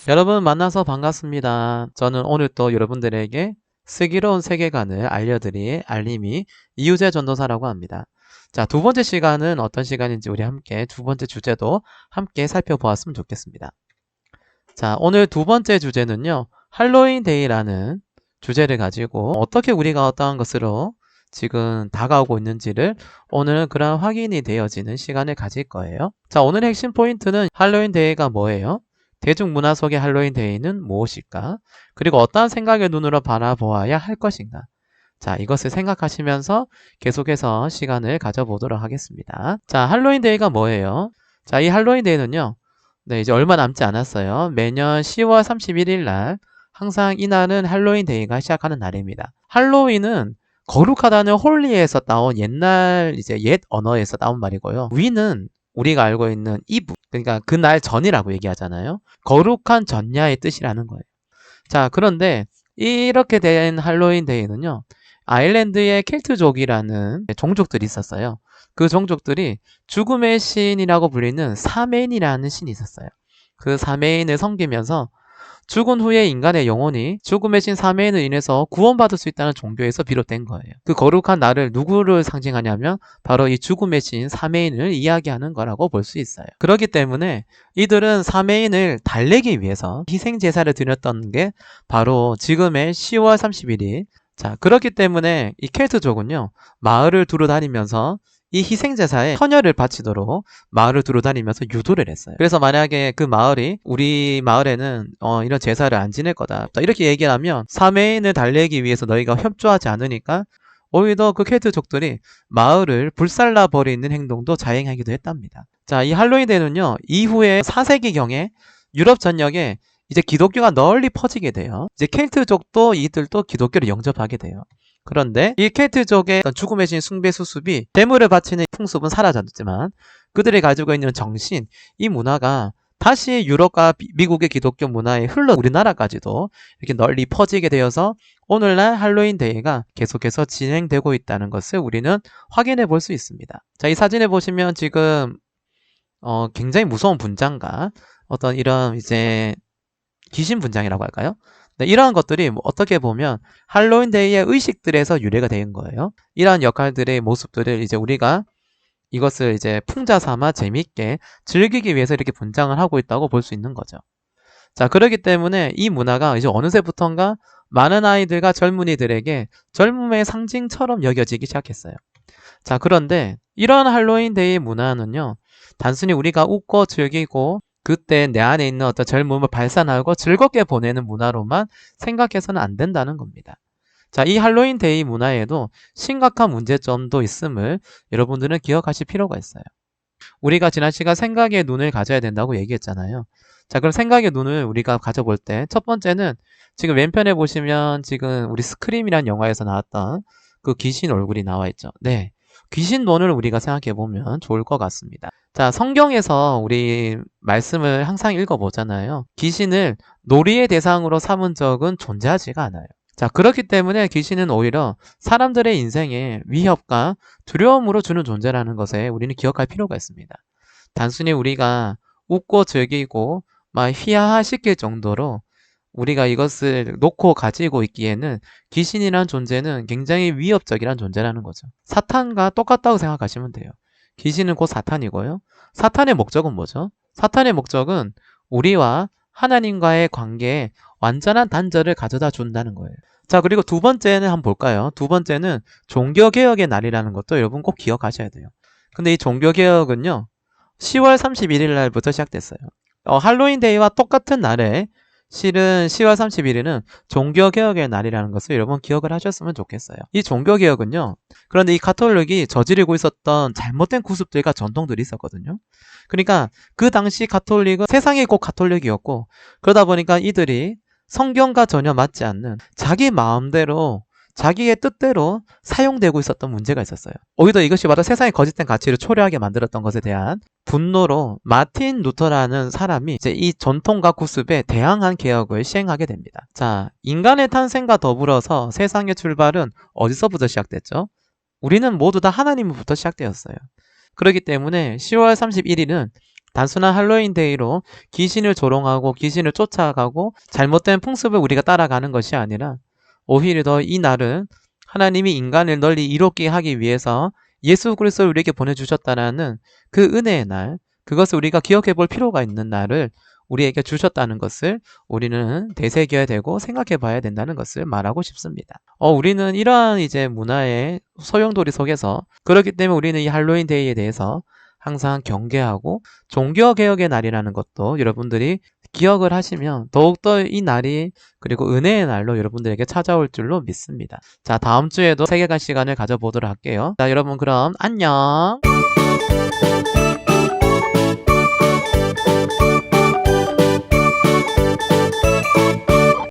여러분 만나서 반갑습니다. 저는 오늘 또 여러분들에게 슬기로운 세계관을 알려드릴 알림이 이우재 전도사라고 합니다. 자, 두 번째 시간은 어떤 시간인지 우리 함께 두 번째 주제도 함께 살펴보았으면 좋겠습니다. 자, 오늘 두 번째 주제는요. 할로윈 데이라는 주제를 가지고 어떻게 우리가 어떠한 것으로 지금 다가오고 있는지를 오늘은 그런 확인이 되어지는 시간을 가질 거예요. 자, 오늘의 핵심 포인트는 할로윈 데이가 뭐예요? 대중문화 속의 할로윈 데이는 무엇일까? 그리고 어떠한 생각의 눈으로 바라보아야 할 것인가? 자, 이것을 생각하시면서 계속해서 시간을 가져보도록 하겠습니다. 자, 할로윈 데이가 뭐예요? 자, 이 할로윈 데이는요. 네, 이제 얼마 남지 않았어요. 매년 10월 31일 날 항상 이날은 할로윈 데이가 시작하는 날입니다. 할로윈은 거룩하다는 홀리에서 따온 옛날 이제 옛 언어에서 따온 말이고요. 위는 우리가 알고 있는 이브, 그러니까 그날 전이라고 얘기하잖아요. 거룩한 전야의 뜻이라는 거예요. 자, 그런데 이렇게 된 할로윈 데이는요. 아일랜드의 켈트족이라는 종족들이 있었어요. 그 종족들이 죽음의 신이라고 불리는 사메인이라는 신이 있었어요. 그 사메인을 섬기면서 죽은 후에 인간의 영혼이 죽음의 신 사메인을 인해서 구원받을 수 있다는 종교에서 비롯된 거예요. 그 거룩한 날을 누구를 상징하냐면 바로 이 죽음의 신 사메인을 이야기하는 거라고 볼 수 있어요. 그렇기 때문에 이들은 사메인을 달래기 위해서 희생 제사를 드렸던 게 바로 지금의 10월 31일. 자, 그렇기 때문에 이 켈트족은요, 마을을 두루 다니면서 이 희생제사에 헌혈을 바치도록 마을을 두루 다니면서 유도를 했어요. 그래서 만약에 그 마을이 우리 마을에는 이런 제사를 안 지낼 거다, 이렇게 얘기를 하면 사메인을 달래기 위해서 너희가 협조하지 않으니까 오히려 그 켈트족들이 마을을 불살라 버리는 행동도 자행하기도 했답니다. 자, 이 할로윈 데이는요, 이후에 4세기경에 유럽 전역에 이제 기독교가 널리 퍼지게 돼요. 이제 켈트족도 이들도 기독교를 영접하게 돼요. 그런데 이 켈트족의 죽음의 신 숭배 수습이 제물을 바치는 풍습은 사라졌지만 그들이 가지고 있는 정신, 이 문화가 다시 유럽과 미국의 기독교 문화에 흘러 우리나라까지도 이렇게 널리 퍼지게 되어서 오늘날 할로윈 데이가 계속해서 진행되고 있다는 것을 우리는 확인해 볼 수 있습니다. 자, 이 사진에 보시면 지금 굉장히 무서운 분장과 어떤 이런 이제 귀신 분장이라고 할까요? 네, 이러한 것들이 어떻게 보면 할로윈 데이의 의식들에서 유래가 된 거예요. 이러한 역할들의 모습들을 이제 우리가 이것을 이제 풍자 삼아 재밌게 즐기기 위해서 이렇게 분장을 하고 있다고 볼 수 있는 거죠. 자, 그렇기 때문에 이 문화가 이제 어느새부턴가 많은 아이들과 젊은이들에게 젊음의 상징처럼 여겨지기 시작했어요. 자, 그런데 이런 할로윈 데이 문화는요, 단순히 우리가 웃고 즐기고 그때 내 안에 있는 어떤 젊음을 발산하고 즐겁게 보내는 문화로만 생각해서는 안 된다는 겁니다. 자, 이 할로윈 데이 문화에도 심각한 문제점도 있음을 여러분들은 기억하실 필요가 있어요. 우리가 지난 시간 생각의 눈을 가져야 된다고 얘기했잖아요. 자, 그럼 생각의 눈을 우리가 가져볼 때 첫 번째는 지금 왼편에 보시면 지금 우리 스크림이라는 영화에서 나왔던 그 귀신 얼굴이 나와 있죠. 네. 귀신 논을 우리가 생각해 보면 좋을 것 같습니다. 자, 성경에서 우리 말씀을 항상 읽어보잖아요. 귀신을 놀이의 대상으로 삼은 적은 존재하지가 않아요. 자, 그렇기 때문에 귀신은 오히려 사람들의 인생에 위협과 두려움으로 주는 존재라는 것에 우리는 기억할 필요가 있습니다. 단순히 우리가 웃고 즐기고 막 희화화시킬 정도로 우리가 이것을 놓고 가지고 있기에는 귀신이란 존재는 굉장히 위협적이란 존재라는 거죠. 사탄과 똑같다고 생각하시면 돼요. 귀신은 곧 사탄이고요. 사탄의 목적은 뭐죠? 사탄의 목적은 우리와 하나님과의 관계에 완전한 단절을 가져다 준다는 거예요. 자, 그리고 두 번째는 한번 볼까요? 두 번째는 종교개혁의 날이라는 것도 여러분 꼭 기억하셔야 돼요. 근데 이 종교개혁은요, 10월 31일 날부터 시작됐어요. 할로윈 데이와 똑같은 날에 실은 10월 31일은 종교개혁의 날이라는 것을 여러분 기억을 하셨으면 좋겠어요. 이 종교개혁은요, 그런데 이 가톨릭이 저지르고 있었던 잘못된 구습들과 전통들이 있었거든요. 그러니까 그 당시 가톨릭은 세상이 곧 가톨릭이었고, 그러다 보니까 이들이 성경과 전혀 맞지 않는 자기 마음대로 자기의 뜻대로 사용되고 있었던 문제가 있었어요. 오히려 이것이 바로 세상의 거짓된 가치를 초래하게 만들었던 것에 대한 분노로 마틴 루터라는 사람이 이제 이 전통과 구습에 대항한 개혁을 시행하게 됩니다. 자, 인간의 탄생과 더불어서 세상의 출발은 어디서부터 시작됐죠? 우리는 모두 다 하나님으로부터 시작되었어요. 그렇기 때문에 10월 31일은 단순한 할로윈 데이로 귀신을 조롱하고 귀신을 쫓아가고 잘못된 풍습을 우리가 따라가는 것이 아니라 오히려 더 이 날은 하나님이 인간을 널리 이롭게 하기 위해서 예수 그리스도를 우리에게 보내주셨다라는 그 은혜의 날, 그것을 우리가 기억해 볼 필요가 있는 날을 우리에게 주셨다는 것을 우리는 되새겨야 되고 생각해 봐야 된다는 것을 말하고 싶습니다. 우리는 이러한 이제 문화의 소용돌이 속에서 그렇기 때문에 우리는 이 할로윈 데이에 대해서 항상 경계하고 종교개혁의 날이라는 것도 여러분들이 기억을 하시면 더욱더 이 날이 그리고 은혜의 날로 여러분들에게 찾아올 줄로 믿습니다. 자, 다음 주에도 세계관 시간을 가져보도록 할게요. 자, 여러분 그럼 안녕.